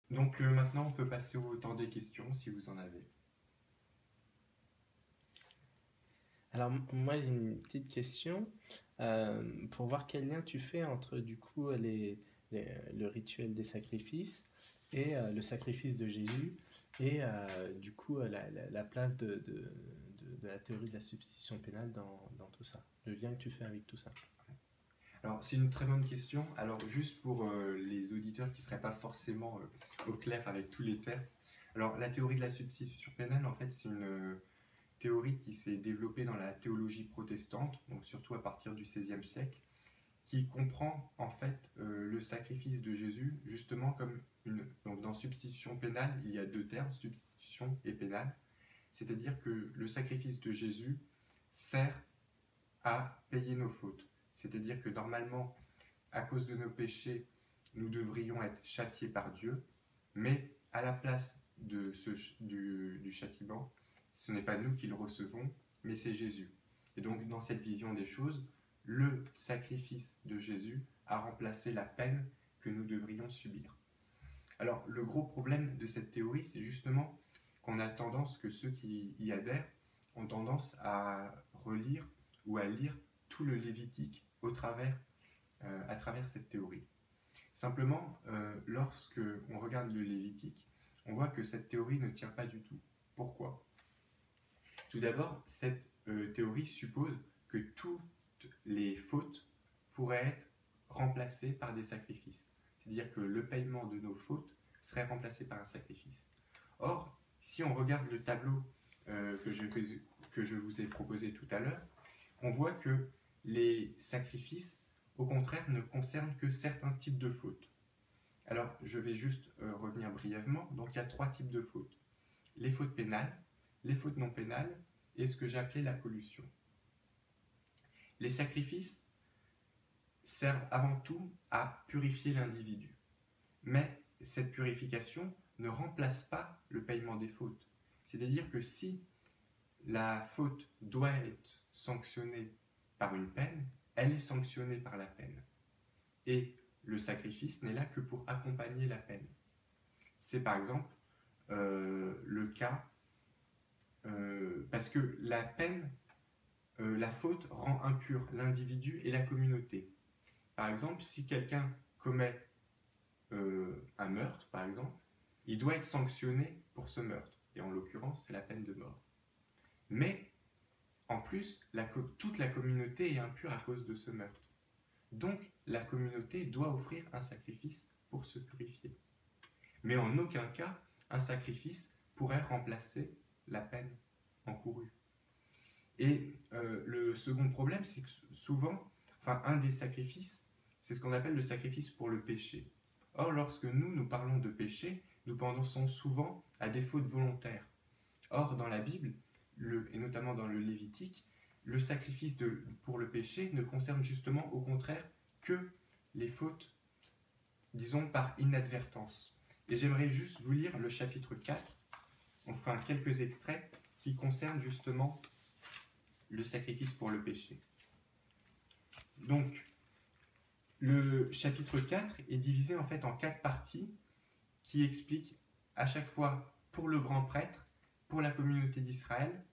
Donc maintenant, on peut passer au temps des questions si vous en avez. Alors, moi, j'ai une petite question pour voir quel lien tu fais entre, du coup, le rituel des sacrifices et le sacrifice de Jésus et, du coup, la place de la théorie de la substitution pénale dans tout ça. Le lien que tu fais avec tout ça. Alors, c'est une très bonne question. Alors, juste pour les auditeurs qui ne seraient pas forcément au clair avec tous les termes. Alors, la théorie de la substitution pénale, en fait, c'est une théorie qui s'est développée dans la théologie protestante, donc surtout à partir du XVIe siècle, qui comprend en fait le sacrifice de Jésus justement comme une... Donc dans substitution pénale, il y a deux termes, substitution et pénale. C'est-à-dire que le sacrifice de Jésus sert à payer nos fautes. C'est-à-dire que normalement, à cause de nos péchés, nous devrions être châtiés par Dieu, mais à la place du châtiment, ce n'est pas nous qui le recevons, mais c'est Jésus. Et donc, dans cette vision des choses, le sacrifice de Jésus a remplacé la peine que nous devrions subir. Alors, le gros problème de cette théorie, c'est justement qu'on a tendance, que ceux qui y adhèrent ont tendance à relire ou à lire tout le Lévitique à travers cette théorie. Simplement, lorsque on regarde le Lévitique, on voit que cette théorie ne tient pas du tout. Pourquoi? Tout d'abord, cette théorie suppose que toutes les fautes pourraient être remplacées par des sacrifices. C'est-à-dire que le paiement de nos fautes serait remplacé par un sacrifice. Or, si on regarde le tableau que je vous ai proposé tout à l'heure, on voit que les sacrifices, au contraire, ne concernent que certains types de fautes. Alors, je vais juste revenir brièvement. Donc, il y a trois types de fautes. Les fautes pénales, les fautes non pénales et ce que j'ai appelé la pollution. Les sacrifices servent avant tout à purifier l'individu. Mais cette purification ne remplace pas le paiement des fautes. C'est-à-dire que si la faute doit être sanctionnée par une peine, elle est sanctionnée par la peine. Et le sacrifice n'est là que pour accompagner la peine. C'est par exemple le cas parce que la peine, la faute rend impur l'individu et la communauté. Par exemple, si quelqu'un commet un meurtre, par exemple, il doit être sanctionné pour ce meurtre. Et en l'occurrence, c'est la peine de mort. Mais, en plus, toute la communauté est impure à cause de ce meurtre. Donc, la communauté doit offrir un sacrifice pour se purifier. Mais en aucun cas, un sacrifice pourrait remplacer la peine encourue. Et le second problème, c'est que souvent, enfin, un des sacrifices, c'est ce qu'on appelle le sacrifice pour le péché. Or, lorsque nous parlons de péché, nous pensons souvent à des fautes volontaires. Or, dans la Bible, et notamment dans le Lévitique, le sacrifice pour le péché ne concerne justement au contraire que les fautes, disons, par inadvertance. Et j'aimerais juste vous lire le chapitre 4, enfin quelques extraits qui concernent justement le sacrifice pour le péché. Donc, le chapitre 4 est divisé en fait en 4 parties qui expliquent à chaque fois pour le grand prêtre, pour la communauté d'Israël,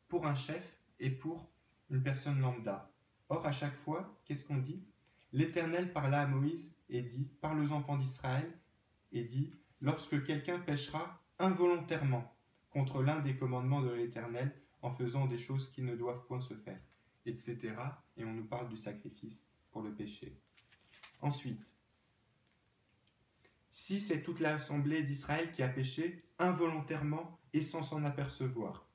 pour un chef et pour une personne lambda. Or, à chaque fois, qu'est-ce qu'on dit? L'Éternel parla à Moïse et dit, parle aux enfants d'Israël et dit, lorsque quelqu'un péchera involontairement contre l'un des commandements de l'Éternel en faisant des choses qui ne doivent point se faire, etc. Et on nous parle du sacrifice pour le péché. Ensuite, si c'est toute l'assemblée d'Israël qui a péché involontairement et sans s'en apercevoir,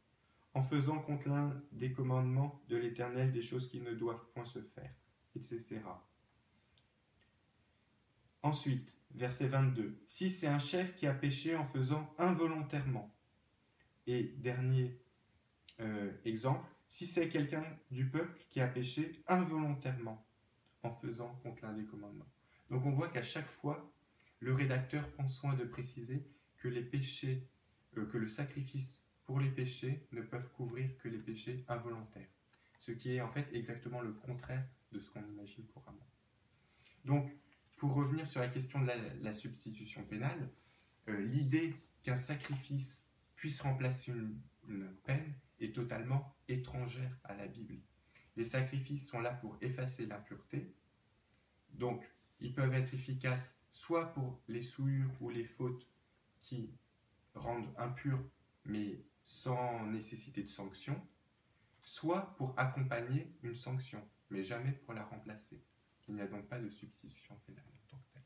en faisant contre l'un des commandements de l'Éternel des choses qui ne doivent point se faire, etc. Ensuite, verset 22, si c'est un chef qui a péché en faisant involontairement, et dernier exemple, si c'est quelqu'un du peuple qui a péché involontairement en faisant contre l'un des commandements. Donc on voit qu'à chaque fois, le rédacteur prend soin de préciser que les péchés, que le sacrifice pour les péchés ne peuvent couvrir que les péchés involontaires. Ce qui est en fait exactement le contraire de ce qu'on imagine couramment. Donc, pour revenir sur la question de la substitution pénale, l'idée qu'un sacrifice puisse remplacer une peine est totalement étrangère à la Bible. Les sacrifices sont là pour effacer l'impureté, donc ils peuvent être efficaces soit pour les souillures ou les fautes qui rendent impurs mais sans nécessité de sanction, soit pour accompagner une sanction, mais jamais pour la remplacer. Il n'y a donc pas de substitution pénale en tant que telle.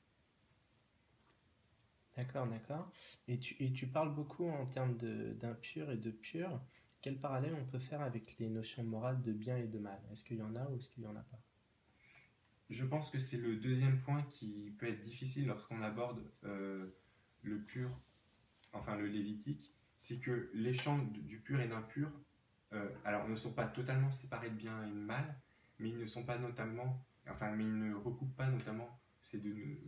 D'accord, d'accord. Et tu parles beaucoup en termes d'impur et de pur. Quel parallèle on peut faire avec les notions morales de bien et de mal? Est-ce qu'il y en a ou est-ce qu'il n'y en a pas? Je pense que c'est le deuxième point qui peut être difficile lorsqu'on aborde le pur, enfin le lévitique, c'est que les champs du pur et d'impur, alors ne sont pas totalement séparés de bien et de mal, mais ils ne sont pas notamment, enfin, mais ils ne recoupent pas notamment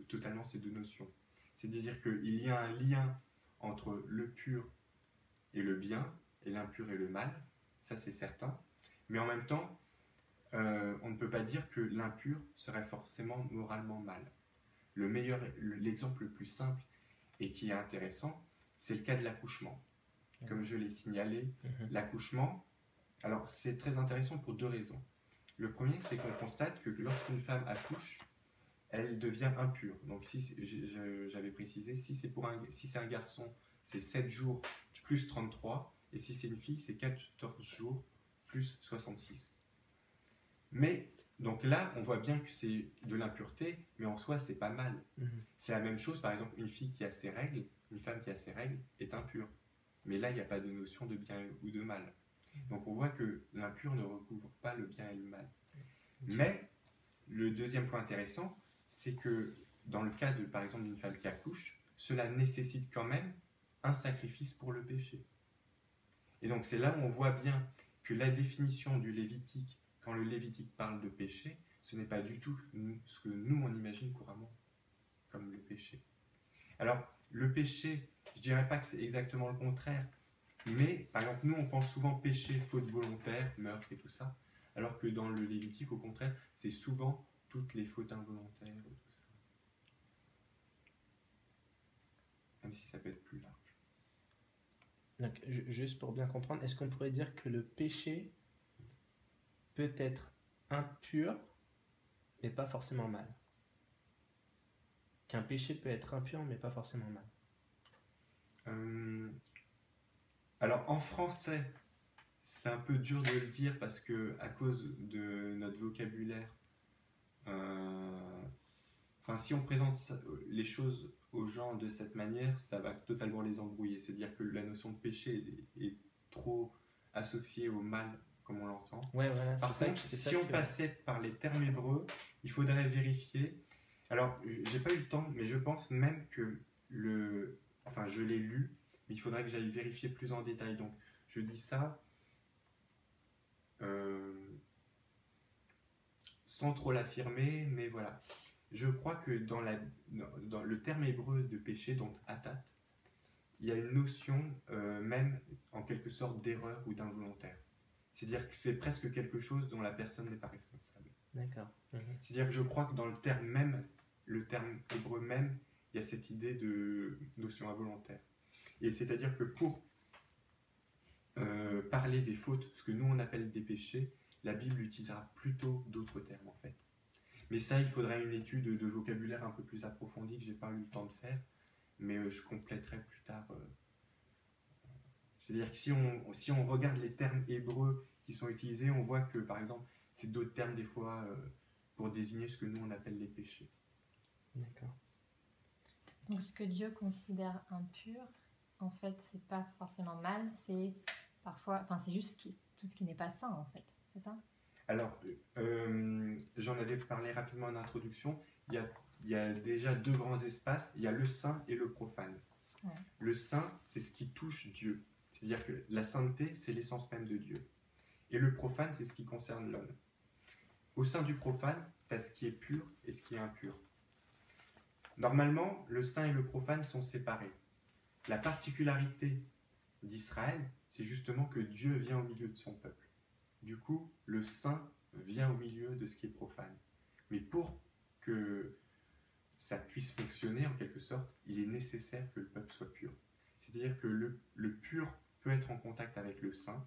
totalement ces deux notions. C'est-à-dire qu'il y a un lien entre le pur et le bien, et l'impur et le mal, ça c'est certain, mais en même temps, on ne peut pas dire que l'impur serait forcément moralement mal. L'exemple le plus simple et qui est intéressant, c'est le cas de l'accouchement. Comme je l'ai signalé, l'accouchement, alors c'est très intéressant pour deux raisons. Le premier, c'est qu'on constate que lorsqu'une femme accouche, elle devient impure. Donc si j'avais précisé, si c'est un garçon, c'est 7 jours plus 33, et si c'est une fille, c'est 14 jours plus 66. Mais donc là, on voit bien que c'est de l'impureté, mais en soi, c'est pas mal. C'est la même chose, par exemple, une fille qui a ses règles, une femme qui a ses règles est impure. Mais là, il n'y a pas de notion de bien ou de mal. Donc on voit que l'impur ne recouvre pas le bien et le mal. Mais le deuxième point intéressant, c'est que dans le cas de, par exemple, d'une femme qui accouche, cela nécessite quand même un sacrifice pour le péché. Et donc c'est là où on voit bien que la définition du Lévitique, quand le Lévitique parle de péché, ce n'est pas du tout ce que nous on imagine couramment comme le péché. Alors le péché, je ne dirais pas que c'est exactement le contraire, mais par exemple nous on pense souvent péché, faute volontaire, meurtre et tout ça, alors que dans le Lévitique au contraire c'est souvent toutes les fautes involontaires et tout ça. Même si ça peut être plus large. Donc, juste pour bien comprendre, est-ce qu'on pourrait dire que le péché peut être impur, mais pas forcément mal? Qu'un péché peut être impur, mais pas forcément mal? Alors en français, c'est un peu dur de le dire parce que à cause de notre vocabulaire, si on présente les choses aux gens de cette manière, ça va totalement les embrouiller. C'est-à-dire que la notion de péché est trop associée au mal, comme on l'entend. Ouais, voilà, Par contre, si on passait par les termes hébreux, il faudrait vérifier. Alors, j'ai pas eu le temps, mais je pense même que je l'ai lu, mais il faudrait que j'aille vérifier plus en détail. Donc, je dis ça sans trop l'affirmer, mais voilà. Je crois que dans le terme hébreu de péché, donc atat, il y a une notion même en quelque sorte d'erreur ou d'involontaire. C'est-à-dire que c'est presque quelque chose dont la personne n'est pas responsable. D'accord. C'est-à-dire que je crois que dans le terme hébreu même, il y a cette idée de notion involontaire. Et c'est-à-dire que pour parler des fautes, ce que nous on appelle des péchés, la Bible utilisera plutôt d'autres termes en fait. Mais ça, il faudrait une étude de vocabulaire un peu plus approfondie que j'ai pas eu le temps de faire, mais je compléterai plus tard. C'est-à-dire que si on regarde les termes hébreux qui sont utilisés, on voit que par exemple, c'est d'autres termes des fois pour désigner ce que nous on appelle les péchés. D'accord. Donc ce que Dieu considère impur, en fait, c'est pas forcément mal, c'est parfois, c'est juste tout ce qui n'est pas saint en fait, c'est ça? Alors, j'en avais parlé rapidement en introduction. Il y a déjà deux grands espaces. Il y a le saint et le profane. Ouais. Le saint, c'est ce qui touche Dieu. C'est-à-dire que la sainteté, c'est l'essence même de Dieu. Et le profane, c'est ce qui concerne l'homme. Au sein du profane, tu as ce qui est pur et ce qui est impur. Normalement, le saint et le profane sont séparés. La particularité d'Israël, c'est justement que Dieu vient au milieu de son peuple. Du coup, le saint vient au milieu de ce qui est profane. Mais pour que ça puisse fonctionner en quelque sorte, il est nécessaire que le peuple soit pur. C'est-à-dire que le pur peut être en contact avec le saint,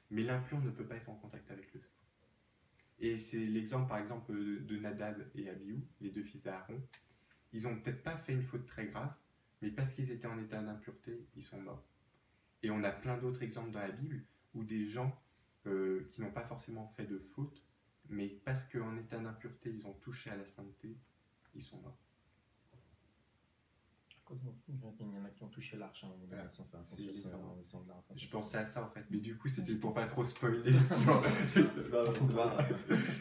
mais l'impur ne peut pas être en contact avec le saint. Et c'est l'exemple par exemple de Nadab et Abihu, les deux fils d'Aaron. Ils n'ont peut-être pas fait une faute très grave, mais parce qu'ils étaient en état d'impureté, ils sont morts. Et on a plein d'autres exemples dans la Bible où des gens qui n'ont pas forcément fait de faute, mais parce qu'en état d'impureté, ils ont touché à la sainteté, ils sont morts. Il y en a qui ont touché l'arche, hein, Voilà, sans faire c'est attention, l'exemple. sans de la rattraper. Je pensais à ça en fait, mais du coup c'était pour pas trop spoiler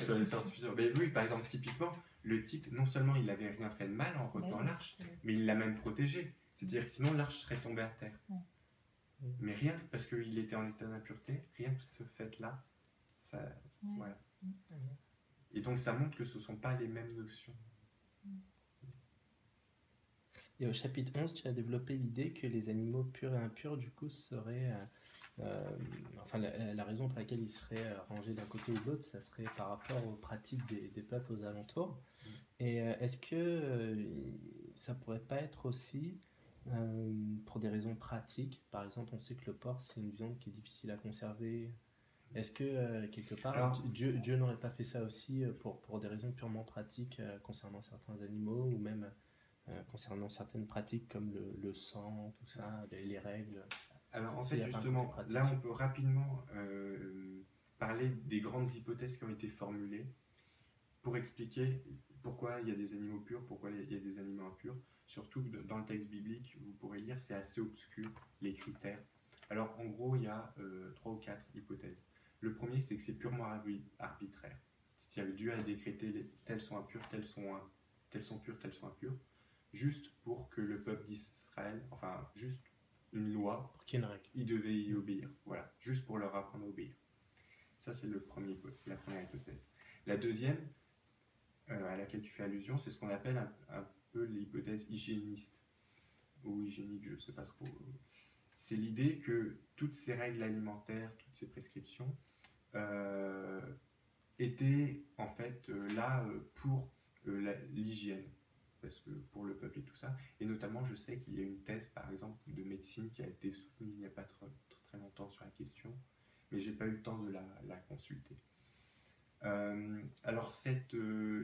sur les science-fiction. Mais oui, par exemple, typiquement, le type, non seulement il avait rien fait de mal en retenant l'arche, mais il l'a même protégé. C'est-à-dire que sinon l'arche serait tombée à terre. Mais rien que parce qu'il était en état d'impureté, rien que ce fait-là, ça. Voilà. Et donc ça montre que ce ne sont pas les mêmes notions. Et au chapitre 11, tu as développé l'idée que les animaux purs et impurs, du coup, seraient... enfin, la raison pour laquelle ils seraient rangés d'un côté ou de l'autre, ça serait par rapport aux pratiques des peuples aux alentours. Et est-ce que ça pourrait pas être aussi pour des raisons pratiques? Par exemple, on sait que le porc, c'est une viande qui est difficile à conserver. Est-ce que, quelque part, Alors, Dieu n'aurait pas fait ça aussi pour des raisons purement pratiques concernant certains animaux ou même concernant certaines pratiques comme le sang, tout ça, les règles? Alors en fait, justement, là on peut rapidement parler des grandes hypothèses qui ont été formulées pour expliquer pourquoi il y a des animaux purs, pourquoi il y a des animaux impurs. Surtout que dans le texte biblique, vous pourrez lire, c'est assez obscur les critères. Alors en gros, il y a 3 ou 4 hypothèses. Le premier, c'est que c'est purement arbitraire. C'est-à-dire que Dieu a décrété tels sont impurs, tels sont purs, tels sont impurs, juste pour que le peuple d'Israël, enfin juste une loi, pour qu'il y ait une règle, ils devaient y obéir. Voilà, juste pour leur apprendre à obéir. Ça, c'est la première hypothèse. La deuxième, à laquelle tu fais allusion, c'est ce qu'on appelle un peu l'hypothèse hygiéniste, ou hygiénique, je ne sais pas trop. C'est l'idée que toutes ces règles alimentaires, toutes ces prescriptions, étaient en fait là pour l'hygiène, parce que pour le peuple et tout ça. Et notamment, je sais qu'il y a une thèse, par exemple, de médecine qui a été soutenue il n'y a pas très longtemps sur la question, mais j'ai pas eu le temps de la consulter. Alors, cette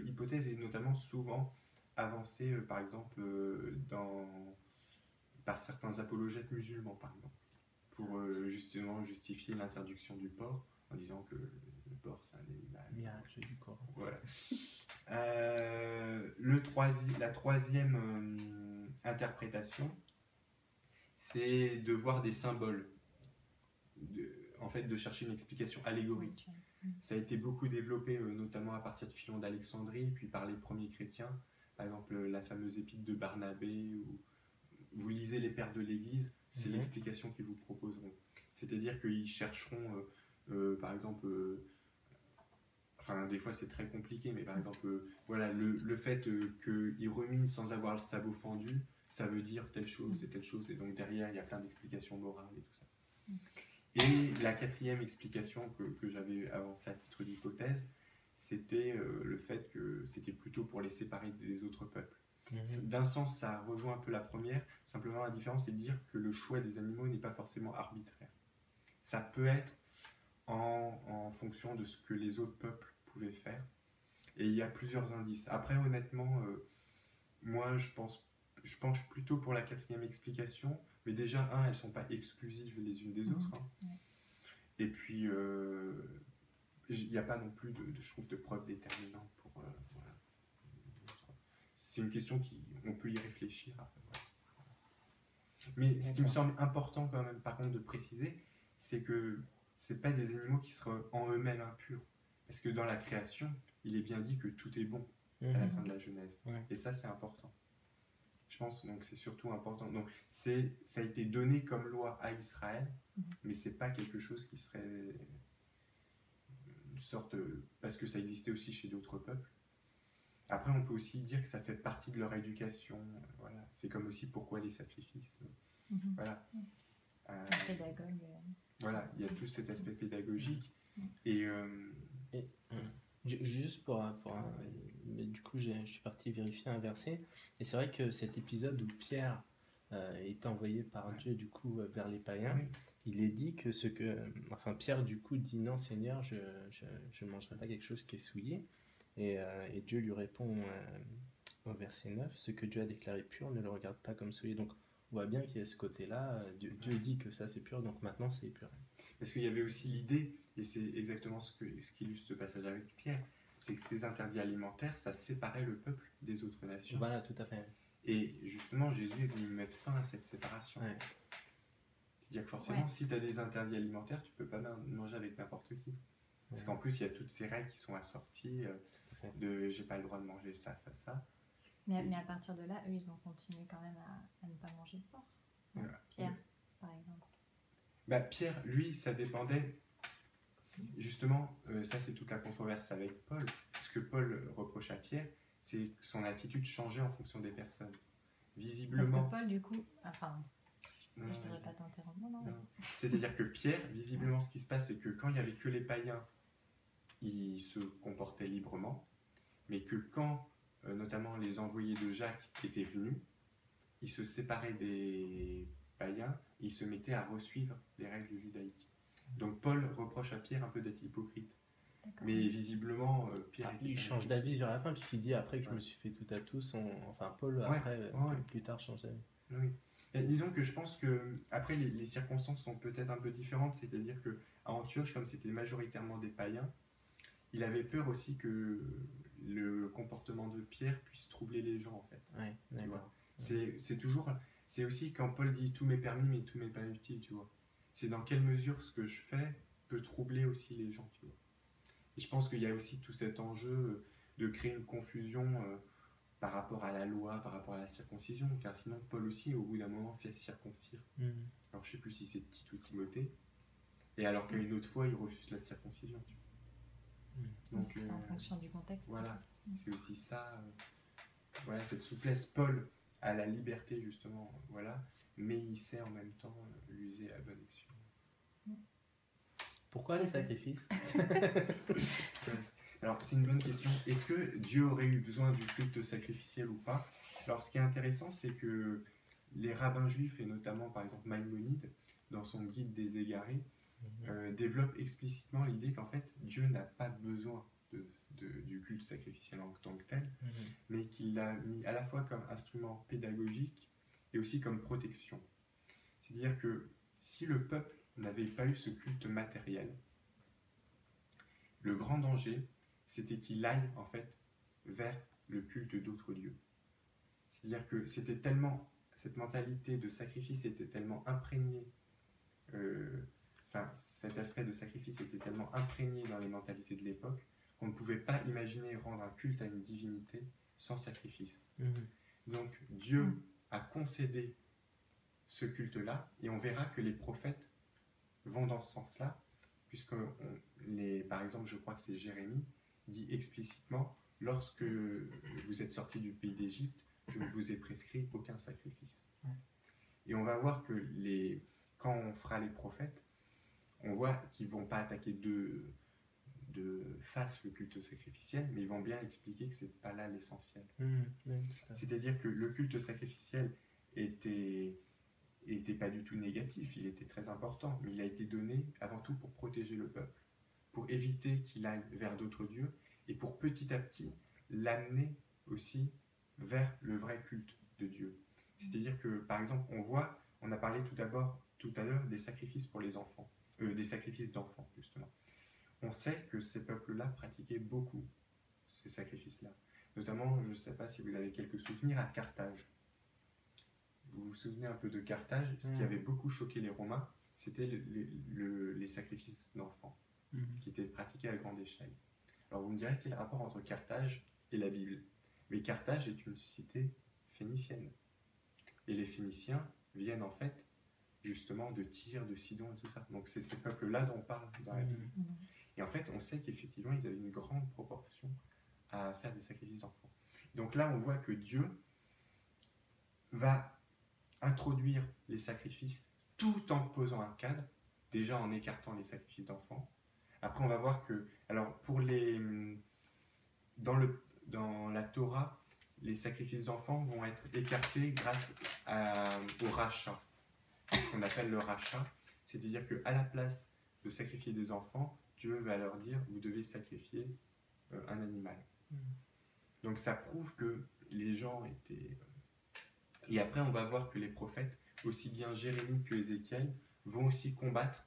hypothèse est notamment souvent avancée, par exemple, par certains apologètes musulmans, par exemple, pour justement justifier l'interdiction du porc, en disant que le porc, c'est un animal. Miracle du Coran. Voilà. La troisième interprétation, c'est de voir des symboles, en fait de chercher une explication allégorique. Ça a été beaucoup développé notamment à partir de Philon d'Alexandrie, puis par les premiers chrétiens, par exemple la fameuse épître de Barnabé, où vous lisez les pères de l'Église, c'est l'explication qu'ils vous proposeront. C'est-à-dire qu'ils chercheront, par exemple... Enfin, des fois c'est très compliqué, mais par exemple, voilà, le fait qu'il rumine sans avoir le sabot fendu, ça veut dire telle chose, et donc derrière il y a plein d'explications morales et tout ça. Et la quatrième explication que j'avais avancée à titre d'hypothèse, c'était le fait que c'était plutôt pour les séparer des autres peuples. D'un sens, ça rejoint un peu la première, simplement la différence c'est de dire que le choix des animaux n'est pas forcément arbitraire. Ça peut être en fonction de ce que les autres peuples pouvaient faire. Et il y a plusieurs indices. Après, honnêtement, moi, je penche plutôt pour la quatrième explication. Mais déjà, elles ne sont pas exclusives les unes des autres. Hein. Et puis, il n'y a pas non plus, je trouve, de preuves déterminantes pour... voilà. C'est une question on peut y réfléchir. Voilà. Mais ce qui me semble important quand même, par contre, de préciser, c'est que ce pas des animaux qui seraient en eux-mêmes impurs. Parce que dans la création, il est bien dit que tout est bon à la fin de la Genèse. Et ça, c'est important. Je pense donc c'est surtout important. Donc ça a été donné comme loi à Israël, mais c'est pas quelque chose qui serait une sorte... parce que ça existait aussi chez d'autres peuples. Après, on peut aussi dire que ça fait partie de leur éducation. Voilà. C'est comme aussi pourquoi les sacrifices. Voilà. Pédagogue. Voilà, il y a tout cet aspect pédagogique. Et juste pour une mais du coup, je suis parti vérifier un verset. Et c'est vrai que cet épisode où Pierre est envoyé par Dieu, du coup, vers les païens, Oui. il est dit que enfin, Pierre, du coup, dit non, Seigneur, je ne mangerai pas quelque chose qui est souillé. Et Dieu lui répond au verset 9, ce que Dieu a déclaré pur, ne le regarde pas comme souillé. Donc, on voit bien qu'il y a ce côté-là. Dieu dit que ça, c'est pur, donc maintenant, c'est pur. Parce qu'il y avait aussi l'idée, et c'est exactement ce qu'illustre ce passage avec Pierre, c'est que ces interdits alimentaires, ça séparait le peuple des autres nations. Voilà, tout à fait. Et justement, Jésus est venu mettre fin à cette séparation. Ouais. C'est-à-dire que forcément, Ouais. si tu as des interdits alimentaires, tu peux pas manger avec n'importe qui. Parce Ouais. qu'en plus, il y a toutes ces règles qui sont assorties Tout à fait. de j'ai pas le droit de manger ça, ça, ça. Mais à partir de là, eux, ils ont continué quand même à ne pas manger de porc. Non, Voilà. Pierre, par exemple. Bah, Pierre, lui, ça dépendait. Justement, ça c'est toute la controverse avec Paul. Ce que Paul reproche à Pierre, c'est que son attitude changeait en fonction des personnes. Parce Visiblement. que Paul, du coup, enfin, Non, je devrais pas t'interrompre. Non, non. vas-y. C'est-à-dire que Pierre, visiblement, ce qui se passe, c'est que quand il n'y avait que les païens, il se comportait librement, mais que quand, notamment, les envoyés de Jacques étaient venus, il se séparait des païens, et il se mettait à resuivre les règles judaïques. Donc Paul reproche à Pierre un peu d'être hypocrite. D'accord. Mais visiblement, Pierre était Il pas change là-dessus. d'avis vers la fin, puisqu'il dit après que je Ouais. me suis fait tout à tous. Enfin, Paul, Ouais, après, ouais. plus tard, change d'avis. Oui. Et disons que je pense que après les circonstances sont peut-être un peu différentes, c'est-à-dire que à Antioche, comme c'était majoritairement des païens, il avait peur aussi que le comportement de Pierre puisse troubler les gens en fait. Ouais, Tu d'accord. vois. C'est toujours, c'est aussi quand Paul dit tout m'est permis mais tout m'est pas utile, tu vois. C'est dans quelle mesure ce que je fais peut troubler aussi les gens, tu vois. Et je pense qu'il y a aussi tout cet enjeu de créer une confusion par rapport à la loi, par rapport à la circoncision, car sinon Paul aussi au bout d'un moment fait circoncire. Mhm. Alors je sais plus si c'est Tite ou Timothée, et alors qu'à une autre fois il refuse la circoncision. Tu vois. Donc C'est en fonction du contexte. voilà, c'est aussi ça, voilà, cette souplesse. Paul a la liberté justement, voilà, mais il sait en même temps l'user à bon escient. Pourquoi les sacrifices? Alors c'est une bonne question. Est-ce que Dieu aurait eu besoin du culte sacrificiel ou pas? Alors ce qui est intéressant, c'est que les rabbins juifs, et notamment par exemple Maïmonide, dans son guide des égarés, développe explicitement l'idée qu'en fait Dieu n'a pas besoin du culte sacrificiel en tant que tel, mais qu'il l'a mis à la fois comme instrument pédagogique et aussi comme protection. C'est-à-dire que si le peuple n'avait pas eu ce culte matériel, le grand danger, c'était qu'il aille en fait vers le culte d'autres dieux. C'est-à-dire que c'était tellement, cette mentalité de sacrifice était tellement imprégnée, cet aspect de sacrifice était tellement imprégné dans les mentalités de l'époque qu'on ne pouvait pas imaginer rendre un culte à une divinité sans sacrifice. Donc Dieu a concédé ce culte-là, et on verra que les prophètes vont dans ce sens-là, puisque par exemple, je crois que c'est Jérémie, dit explicitement, lorsque vous êtes sortis du pays d'Égypte, je ne vous ai prescrit aucun sacrifice. Ouais. Et on va voir que quand on fera les prophètes, on voit qu'ils ne vont pas attaquer de face le culte sacrificiel, mais ils vont bien expliquer que ce n'est pas là l'essentiel. C'est-à-dire que le culte sacrificiel était pas du tout négatif, il était très important, mais il a été donné avant tout pour protéger le peuple, pour éviter qu'il aille vers d'autres dieux, et pour petit à petit l'amener aussi vers le vrai culte de Dieu. C'est-à-dire que, par exemple, on a parlé tout à l'heure des sacrifices pour les enfants, des sacrifices d'enfants, justement. On sait que ces peuples-là pratiquaient beaucoup ces sacrifices-là. Notamment, je ne sais pas si vous avez quelques souvenirs à Carthage. Vous vous souvenez un peu de Carthage? Ce qui avait beaucoup choqué les Romains, c'était les sacrifices d'enfants, qui étaient pratiqués à grande échelle. Alors vous me direz quel est le rapport entre Carthage et la Bible? Mais Carthage est une cité phénicienne. Et les Phéniciens viennent en fait justement de Tyr, de Sidon et tout ça. Donc c'est ces peuples-là dont on parle dans la Bible. Et en fait, on sait qu'effectivement, ils avaient une grande proportion à faire des sacrifices d'enfants. Donc là, on voit que Dieu va introduire les sacrifices tout en posant un cadre, déjà en écartant les sacrifices d'enfants. Après, on va voir que, alors dans la Torah, les sacrifices d'enfants vont être écartés grâce au rachat, ce qu'on appelle le rachat, c'est-à-dire qu'à la place de sacrifier des enfants, Dieu va leur dire, vous devez sacrifier un animal. Donc ça prouve que les gens étaient... Et après, on va voir que les prophètes, aussi bien Jérémie que Ézéchiel, vont aussi combattre,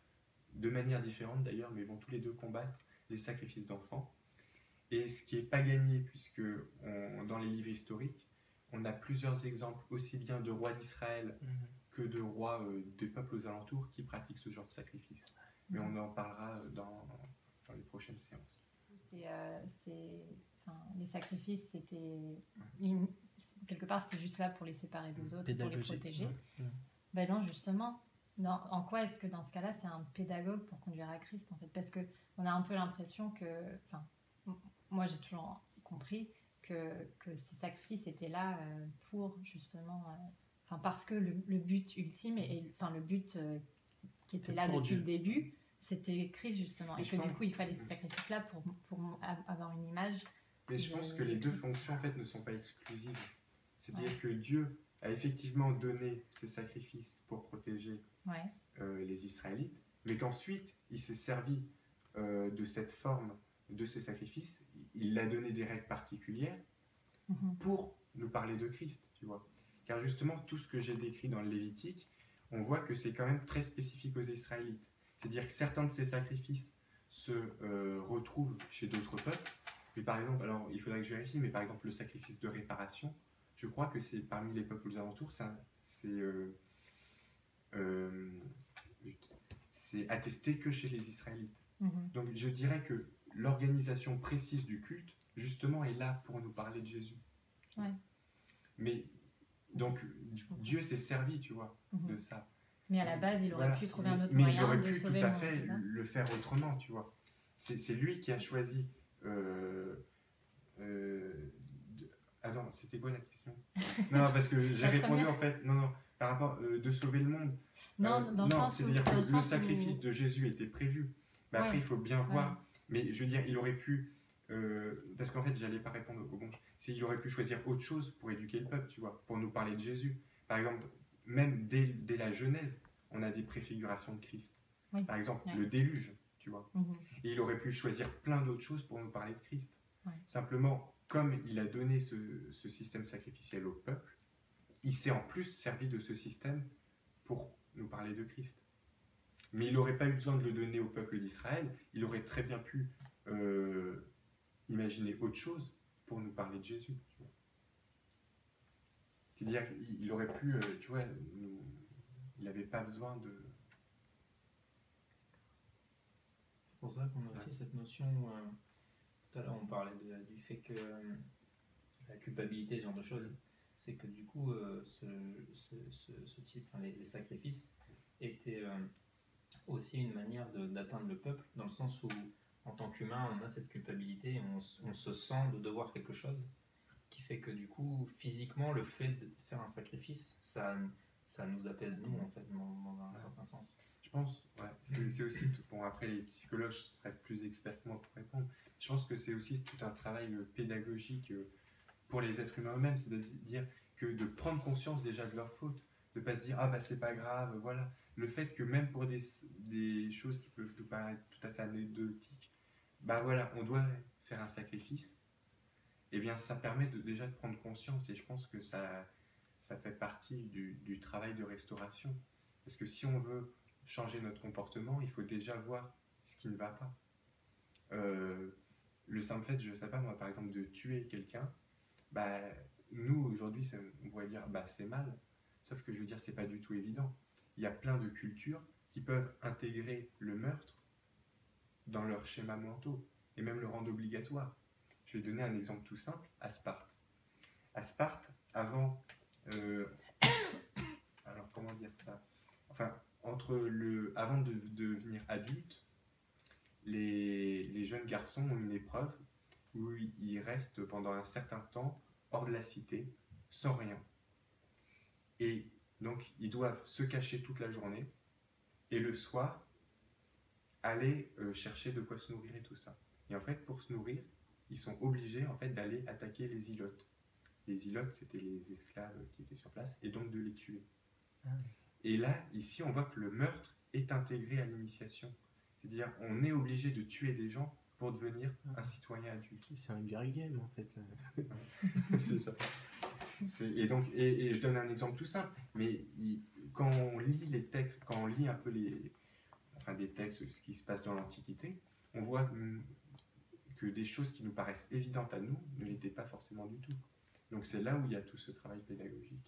de manière différente d'ailleurs, mais vont tous les deux combattre les sacrifices d'enfants. Et ce qui n'est pas gagné, puisque dans les livres historiques, on a plusieurs exemples, aussi bien de rois d'Israël que de rois des peuples aux alentours qui pratiquent ce genre de sacrifice. Mais on en parlera dans les prochaines séances. Les sacrifices, quelque part, c'était juste là pour les séparer des autres, pour les protéger. Ben non, justement, en quoi est-ce que dans ce cas-là, c'est un pédagogue pour conduire à Christ, en fait? Parce qu'on a un peu l'impression que... moi, j'ai toujours compris que ces sacrifices étaient là pour, justement... parce que le but ultime, le but qui était là depuis le début, c'était Christ, justement. Et que du coup, il fallait ces sacrifices-là pour avoir une image. Mais je pense que les deux fonctions, en fait, ne sont pas exclusives. C'est-à-dire que Dieu a effectivement donné ces sacrifices pour protéger les Israélites, mais qu'ensuite, il s'est servi de cette forme de ces sacrifices. Il a donné des règles particulières pour nous parler de Christ, tu vois. Car justement, tout ce que j'ai décrit dans le Lévitique, on voit que c'est quand même très spécifique aux Israélites. C'est-à-dire que certains de ces sacrifices se retrouvent chez d'autres peuples. Mais par exemple, alors il faudrait que je vérifie, mais par exemple le sacrifice de réparation, je crois que c'est parmi les peuples aux alentours, c'est attesté que chez les Israélites. Donc je dirais que l'organisation précise du culte, justement, est là pour nous parler de Jésus. Mais donc Dieu s'est servi, tu vois, de ça. Mais à la base, il aurait pu trouver un autre moyen. Mais il aurait pu tout à fait le faire autrement, tu vois. C'est lui qui a choisi. Attends, c'était quoi la question? Non, parce que j'ai répondu en fait. Non, par rapport de sauver le monde. Dans le sens où c'est-à-dire que le sacrifice de Jésus était prévu. Mais après, il faut bien voir. Mais je veux dire, il aurait pu. Parce qu'en fait, j'allais pas répondre au bon. Il aurait pu choisir autre chose pour éduquer le peuple, tu vois, pour nous parler de Jésus. Par exemple, même dès la Genèse, on a des préfigurations de Christ. Par exemple, le déluge, tu vois. Et il aurait pu choisir plein d'autres choses pour nous parler de Christ. Simplement, comme il a donné ce système sacrificiel au peuple, il s'est en plus servi de ce système pour nous parler de Christ. Mais il n'aurait pas eu besoin de le donner au peuple d'Israël, il aurait très bien pu imaginer autre chose pour nous parler de Jésus. C'est-à-dire qu'il aurait pu, tu vois, il n'avait pas besoin de... C'est pour ça qu'on a aussi cette notion, tout à l'heure on parlait du fait que la culpabilité, ce genre de choses, c'est que du coup, ce type, les sacrifices étaient aussi une manière d'atteindre le peuple, dans le sens où, en tant qu'humain, on a cette culpabilité, on se sent de devoir quelque chose, qui fait que du coup, physiquement, le fait de faire un sacrifice, ça nous apaise nous, en fait, dans un certain sens. Je pense, c'est aussi, bon après les psychologues seraient plus experts que moi pour répondre, je pense que c'est aussi tout un travail pédagogique pour les êtres humains eux-mêmes, c'est-à-dire que de prendre conscience déjà de leur faute, de ne pas se dire ah bah c'est pas grave, voilà. Le fait que même pour des choses qui peuvent nous paraître tout à fait anecdotiques, bah voilà, on doit faire un sacrifice, et bien ça permet déjà de prendre conscience, et je pense que ça fait partie du travail de restauration. Parce que si on veut changer notre comportement, il faut déjà voir ce qui ne va pas. Le simple fait, je ne sais pas moi, par exemple, de tuer quelqu'un, bah, nous aujourd'hui, on pourrait dire bah, c'est mal, sauf que je veux dire, c'est pas du tout évident. Il y a plein de cultures qui peuvent intégrer le meurtre dans leurs schémas mentaux et même le rendre obligatoire. Je vais donner un exemple tout simple, à Sparte. À Sparte, avant... alors comment dire ça? Enfin, avant de devenir adulte, les jeunes garçons ont une épreuve où ils restent pendant un certain temps hors de la cité, sans rien. Et donc, ils doivent se cacher toute la journée et le soir, aller chercher de quoi se nourrir et tout ça. Et en fait, pour se nourrir, ils sont obligés en fait d'aller attaquer les ilotes. Les ilotes, c'était les esclaves qui étaient sur place, et donc de les tuer. Et là, ici, on voit que le meurtre est intégré à l'initiation. C'est-à-dire, on est obligé de tuer des gens pour devenir un citoyen adulte. C'est un guerre game, en fait. C'est ça. Et donc, je donne un exemple tout simple, mais quand on lit les textes, quand on lit un peu des textes, ce qui se passe dans l'Antiquité, on voit que des choses qui nous paraissent évidentes à nous ne l'étaient pas forcément du tout. Donc c'est là où il y a tout ce travail pédagogique.